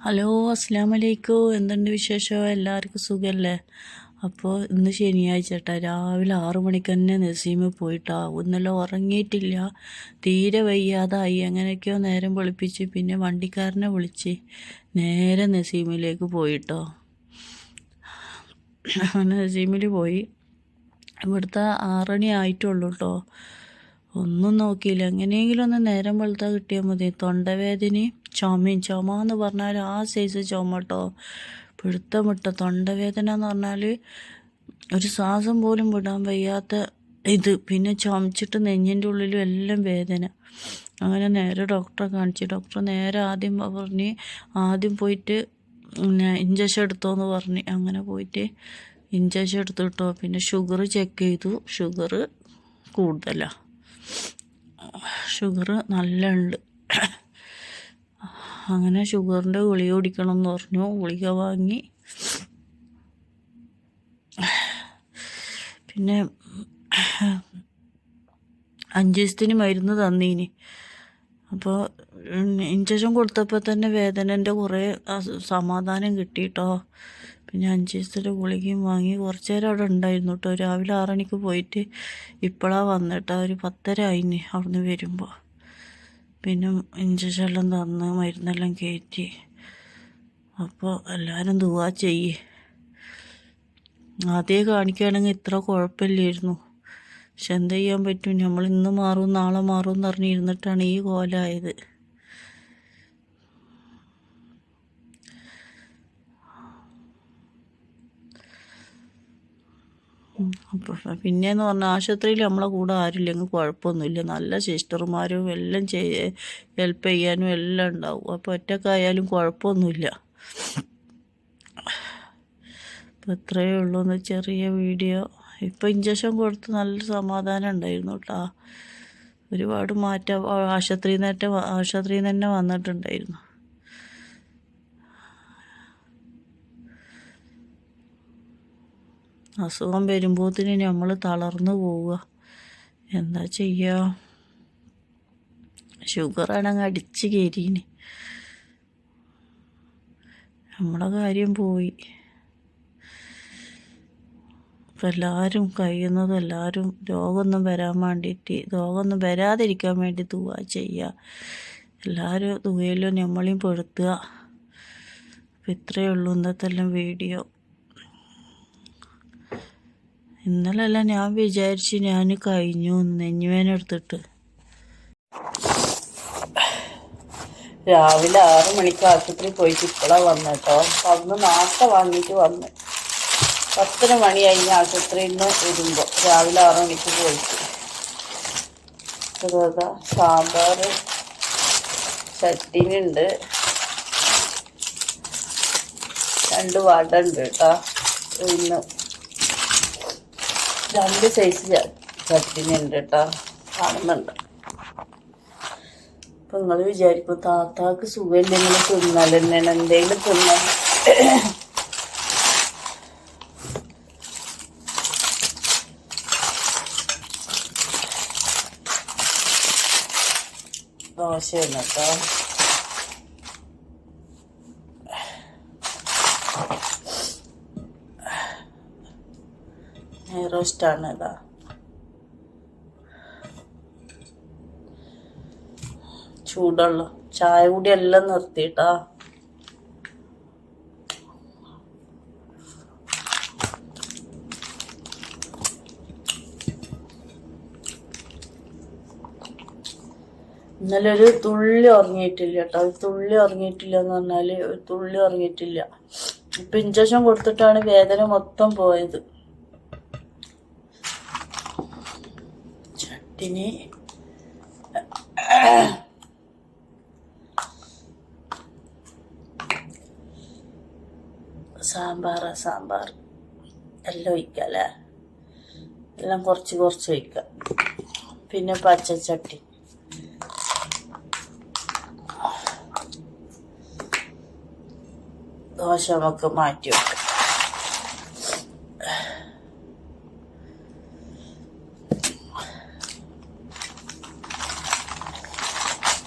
Hello, അസ്സലാമലൈക്കും. എന്തുണ്ട് വിശേഷം? എല്ലാവർക്കും സുഖമല്ലേ? അപ്പോൾ ഇന്ന് ശനിയാഴ്ച കേട്ടോ. രാവിലെ 6 മണിക്ക് തന്നെ നസീമ് പോയിട്ടാ. ഇന്നലെ ഉറങ്ങിയിട്ടില്ല, തീരെ വയ്യാതായി. അങ്ങനെയൊക്കെയോ നേരം വെളുപ്പിച്ച് പിന്നെ വണ്ടിക്കാരനെ വിളിച്ച് നേരെ നസീമിലേക്ക് പോയിട്ടോ. അങ്ങനെ നസീമിൽ പോയി. ഇവിടുത്തെ 6 മണി ആയിട്ടുള്ളൂ കേട്ടോ. ഒന്നും നോക്കിയില്ല. എങ്ങനെയെങ്കിലും ഒന്ന് നേരം വെളുത്താൽ കിട്ടിയാൽ മതി. തൊണ്ടവേദനയും ചുമ എന്ന് പറഞ്ഞാൽ ആ സൈസ് ചുമ കേട്ടോ. പിടുത്തമിട്ട തൊണ്ടവേദന എന്ന് പറഞ്ഞാൽ ഒരു ശ്വാസം പോലും വിടാൻ വയ്യാത്ത ഇത്. പിന്നെ ചുമച്ചിട്ട് നെഞ്ഞിൻ്റെ ഉള്ളിലും എല്ലാം വേദന. അങ്ങനെ നേരെ ഡോക്ടറെ കാണിച്ചു. ഡോക്ടർ നേരെ ആദ്യം പോയിട്ട് ഇഞ്ചക്ഷൻ എടുത്തോന്ന് പറഞ്ഞ് അങ്ങനെ പോയിട്ട് ഇഞ്ചക്ഷൻ എടുത്തു കിട്ടോ. പിന്നെ ഷുഗർ ചെക്ക് ചെയ്തു. ഷുഗർ കൂടുതലാണ്, ഷുഗർ നല്ല ഉണ്ട്. അങ്ങനെ ഷുഗറിൻ്റെ ഗുളിക കുടിക്കണം എന്ന് പറഞ്ഞു. ഗുളിക വാങ്ങി. പിന്നെ 5 ദിവസത്തിന് മരുന്ന് തന്നീനി. അപ്പോൾ ഇഞ്ചക്ഷൻ കൊടുത്തപ്പോൾ തന്നെ വേദനൻ്റെ കുറേ സമാധാനം കിട്ടിയിട്ടോ. പിന്നെ 5 ദിവസത്തെ ഗുളികയും വാങ്ങി. കുറച്ച് നേരം അവിടെ ഉണ്ടായിരുന്നു കേട്ടോ. രാവിലെ 6 മണിക്ക് പോയിട്ട് ഇപ്പോഴാണ് വന്നിട്ടോ. ഒരു 10:30 ആയിന് അവിടുന്ന് വരുമ്പോൾ. പിന്നെ ഇഞ്ചക്ഷൻ എല്ലാം തന്ന് മരുന്നെല്ലാം കയറ്റി. അപ്പോൾ എല്ലാവരും ദുആ ചെയ്യേ. ആദ്യമേ കാണിക്കുകയാണെങ്കിൽ ഇത്ര കുഴപ്പമില്ലായിരുന്നു. പക്ഷെ എന്ത് ചെയ്യാൻ പറ്റും, നമ്മൾ ഇന്ന് മാറും നാളെ മാറും എന്ന് പറഞ്ഞിരുന്നിട്ടാണ് ഈ കോലമായത്. അപ്പോൾ പിന്നെയെന്ന് പറഞ്ഞാൽ ആശുപത്രിയിൽ നമ്മളെ കൂടെ ആരുമില്ലെങ്കിൽ കുഴപ്പമൊന്നുമില്ല. നല്ല സിസ്റ്റർമാരും എല്ലാം ഹെൽപ്പ് ചെയ്യാനും എല്ലാം ഉണ്ടാവും. അപ്പോൾ ഒറ്റക്കായാലും കുഴപ്പമൊന്നുമില്ല. അപ്പോൾ ഇത്രയേ ഉള്ളൂ എന്ന് ചെറിയ വീഡിയോ. ഇപ്പോൾ ഇഞ്ചക്ഷൻ കൊടുത്ത് നല്ല സമാധാനം ഉണ്ടായിരുന്നു കേട്ടോ. ഒരുപാട് മാറ്റം ആശുപത്രിയിൽ നിന്ന് തന്നെ വന്നിട്ടുണ്ടായിരുന്നു. അസുഖം വരുമ്പോഴത്തേന് നമ്മൾ തളർന്നു പോവുക. എന്താ ചെയ്യുക? ഷുഗറാണെങ്കിൽ അടിച്ച് കയറീന്. നമ്മളെ കാര്യം പോയി. ഇപ്പം എല്ലാവരും കഴിയുന്നതും എല്ലാവരും രോഗമൊന്നും വരാതിരിക്കാൻ വേണ്ടി ദുആ ചെയ്യുക. എല്ലാവരും ദുആയിലും നമ്മളെയും പെടുത്തുക. അപ്പം ഇത്രയേ ഉള്ളൂ ഇന്നത്തെ എല്ലാം വീഡിയോ. ഇന്നലെയല്ല ഞാൻ വിചാരിച്ച് ഞാൻ കഴിഞ്ഞു നെഞ്ഞുവേന എടുത്തിട്ട്. രാവിലെ 6 മണിക്ക് ആശുപത്രി പോയിട്ട് ഇപ്പോഴാണ് വന്നിട്ടോ. അന്ന് നാട്ട വാങ്ങിയിട്ട് വന്ന് 10 മണി കഴിഞ്ഞ് ആശുപത്രിയിൽ നിന്ന് വരുമ്പോൾ രാവിലെ 6 മണിക്ക് പോയിട്ട്. അതാ സാമ്പാർ ചട്ടിനുണ്ട്, 2 വട ഉണ്ട് കേട്ടോ. ഇന്ന് 2 സൈസ് ചട്ടിനുണ്ട് കേട്ടോ. കാണുന്നുണ്ട്. അപ്പം നിങ്ങൾ വിചാരിക്കും താത്താക്ക് സുഖമില്ലെങ്കിലും തിന്നാൽ തന്നെയാണ് എന്തെങ്കിലും തിന്നാൽ. ദോശയാണ് കേട്ടോ. റോസ്റ്റാണ് ഇതാ. ചൂടുള്ള ചായ കൂടി എല്ലാം നിർത്തിയിട്ടാ. ഇന്നലെ ഒരു തുള്ളി ഉറങ്ങിയിട്ടില്ല കേട്ടോ. ഒരു തുള്ളി ഉറങ്ങിയിട്ടില്ല എന്ന് പറഞ്ഞാൽ ഒരു തുള്ളി ഉറങ്ങിയിട്ടില്ല. ഇപ്പം ഇഞ്ചക്ഷൻ കൊടുത്തിട്ടാണ് വേദന മൊത്തം പോയത്. ചട്ടിനി സാമ്പാർ എല്ലാം ഒഴിക്കാം അല്ലേ. എല്ലാം കുറച്ച് ഒഴിക്കാം. പിന്നെ പച്ചച്ചട്ടി, ദോശ നമുക്ക് മാറ്റി വെക്കാം.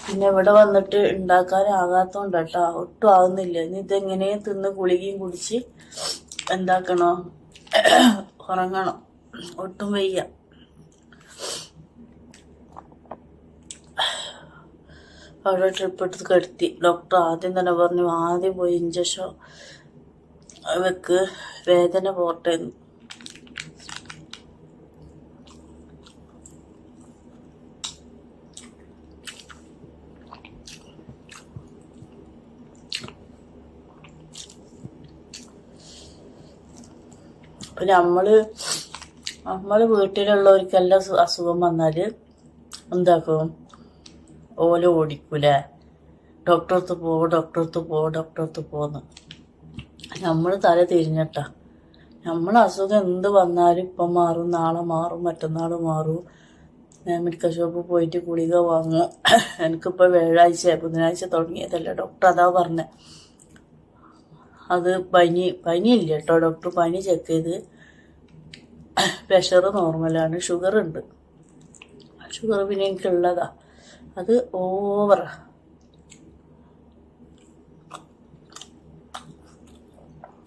പിന്നെ പിന്നെ ഇവിടെ വന്നിട്ട് ഉണ്ടാക്കാനാകാത്തോണ്ട് കേട്ടോ, ഒട്ടും ആവുന്നില്ല. ഇനി ഇതെങ്ങനെ തിന്ന് ഗുളികയും കുടിച്ച് എന്താക്കണോ, ഉറങ്ങണം. ഒട്ടും വയ്യ. അവിടെ ട്രിപ്പ് എടുത്ത് കെടുത്തി. ഡോക്ടർ ആദ്യം തന്നെ പറഞ്ഞു, ആദ്യം പോയി ഇഞ്ചക്ഷൻ വെക്ക്, വേദന പോട്ടേന്ന്. അപ്പൊ നമ്മള് വീട്ടിലുള്ളവർക്കെല്ലാം അസുഖം വന്നാല് എന്താക്കും, ഓല ഓടിക്കൂലേ, ഡോക്ടറടുത്ത് പോന്ന്. നമ്മൾ തല തിരിഞ്ഞട്ടാ. നമ്മളെ അസുഖം എന്ത് വന്നാലും ഇപ്പം മാറും, നാളെ മാറും, മറ്റന്നാൾ മാറും. ഞാൻ മെഡിക്കൽ ഷോപ്പിൽ പോയിട്ട് ഗുളിക വാങ്ങും. എനിക്കിപ്പോൾ ബുധനാഴ്ച തുടങ്ങിയതല്ലേ, ഡോക്ടർ അതാ പറഞ്ഞത്. അത് പനിയില്ല കേട്ടോ, ഡോക്ടർ പനി ചെക്ക് ചെയ്ത് പ്രഷർ നോർമലാണ്, ഷുഗർ ഉണ്ട്. ഷുഗർ പിന്നെ എനിക്കുള്ളതാ, അത് ഓവറാ.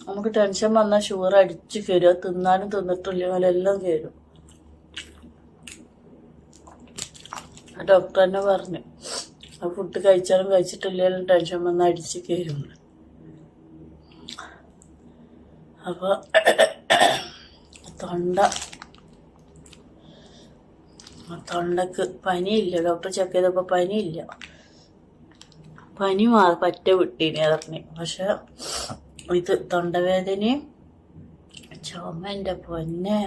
നമുക്ക് ടെൻഷൻ വന്നാൽ ഷുഗർ അടിച്ചു കയറും. അത് തിന്നാനും തിന്നിട്ടില്ലെങ്കിൽ എല്ലാം കയറും. ഡോക്ടർ തന്നെ പറഞ്ഞു, ആ ഫുഡ് കഴിച്ചാലും കഴിച്ചിട്ടില്ലെങ്കിലും ടെൻഷൻ വന്നാൽ അടിച്ചു കയറും. അപ്പോൾ തൊണ്ടക്ക് പനിയില്ല. ഡോക്ടർ ചെക്ക് ചെയ്തപ്പോൾ പനിയില്ല. പനി പറ്റ വിട്ടീനെ പറഞ്ഞു. പക്ഷെ ഇത് തൊണ്ടവേദനയും ചുമ, എൻ്റെ പൊന്നെ,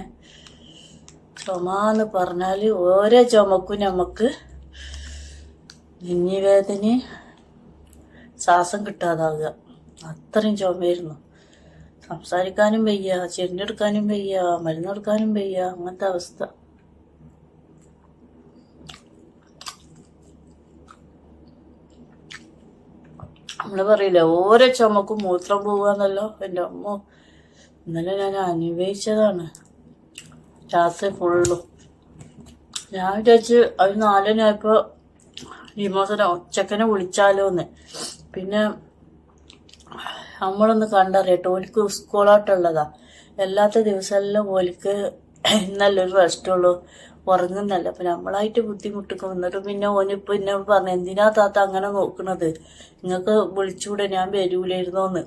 ചുമ എന്ന് പറഞ്ഞാൽ ഓരോ ചുമക്കും നമുക്ക് നെഞ്ഞിവേദനയും ശ്വാസം കിട്ടാതാവുക. അത്രയും ചുമയായിരുന്നു. സംസാരിക്കാനും വയ്യ, ചെരിഞ്ഞെടുക്കാനും വയ്യ, മരുന്നെടുക്കാനും വയ്യ, അങ്ങനത്തെ അവസ്ഥ. നമ്മള് പറയില്ല ഓരോ ചുമക്കും മൂത്രം പോവാന്നല്ലോ. എൻ്റെ അമ്മ ഇന്നലെ ഞാൻ അനുഭവിച്ചതാണ്. രാത്രി ഫുള്ളും ഞാൻ വിചാരിച്ച് അത് 4 ലിമോസിനെ ഉച്ചക്കനെ വിളിച്ചാലോന്ന്. പിന്നെ നമ്മളൊന്ന് കണ്ടറിയട്ടെ, ഓലിക്ക് സ്കൂളായിട്ടുള്ളതാ. എല്ലാത്ത ദിവസമെല്ലാം ഓലിക്ക് ഇന്നല്ലൊരു റെസ്റ്റുള്ളൂ, ഉറങ്ങുന്നല്ല. അപ്പൊ നമ്മളായിട്ട് ബുദ്ധിമുട്ടിക്കും. എന്നിട്ട് പിന്നെ ഓനിപ്പോ എന്നോട് പറഞ്ഞു, എന്തിനാ താത്ത അങ്ങനെ നോക്കണത്, നിങ്ങൾക്ക് വിളിച്ചൂടെ, ഞാൻ വരൂലായിരുന്നോന്ന്.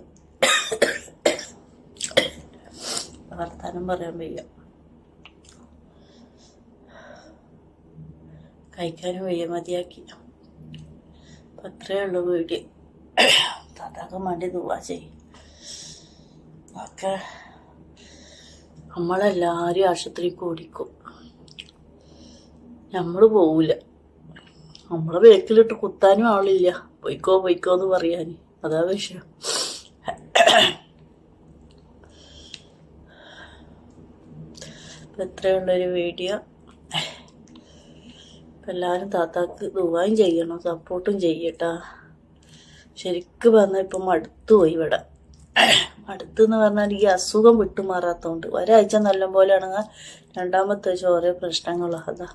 വർത്താനം പറയാൻ വയ്യ, കഴിക്കാനും വയ്യ, മതിയാക്കി. അപ്പൊ അത്രേ ഉള്ളൂ വീഡിയോ. താത്താക്ക് വേണ്ടി ദുആ ചെയ്യും. ഒക്കെ നമ്മളെല്ലാരും ആശുപത്രിക്ക് ഓടിക്കും, നമ്മള് പോവൂല. നമ്മളെ ബേക്കിലിട്ട് കുത്താനും ആളില്ല, പൊയ്ക്കോന്ന് പറയാന്. അതാ വിഷയം. എത്രയുള്ളൊരു വീഡിയോ. എല്ലാവരും താത്താക്ക് ദുആയും ചെയ്യണം, സപ്പോർട്ടും ചെയ്യട്ടാ. ശരിക്കും പറഞ്ഞാൽ ഇപ്പം മടുത്തുപോയി ഇവിടെ. മടുത്തെന്ന് പറഞ്ഞാൽ ഈ അസുഖം വിട്ടുമാറാത്തതുകൊണ്ട്. ഒരാഴ്ച നല്ലപോലെ ആണെങ്കിൽ രണ്ടാമത്തെ ആഴ്ച ഓരോ പ്രശ്നങ്ങളോ. അതാ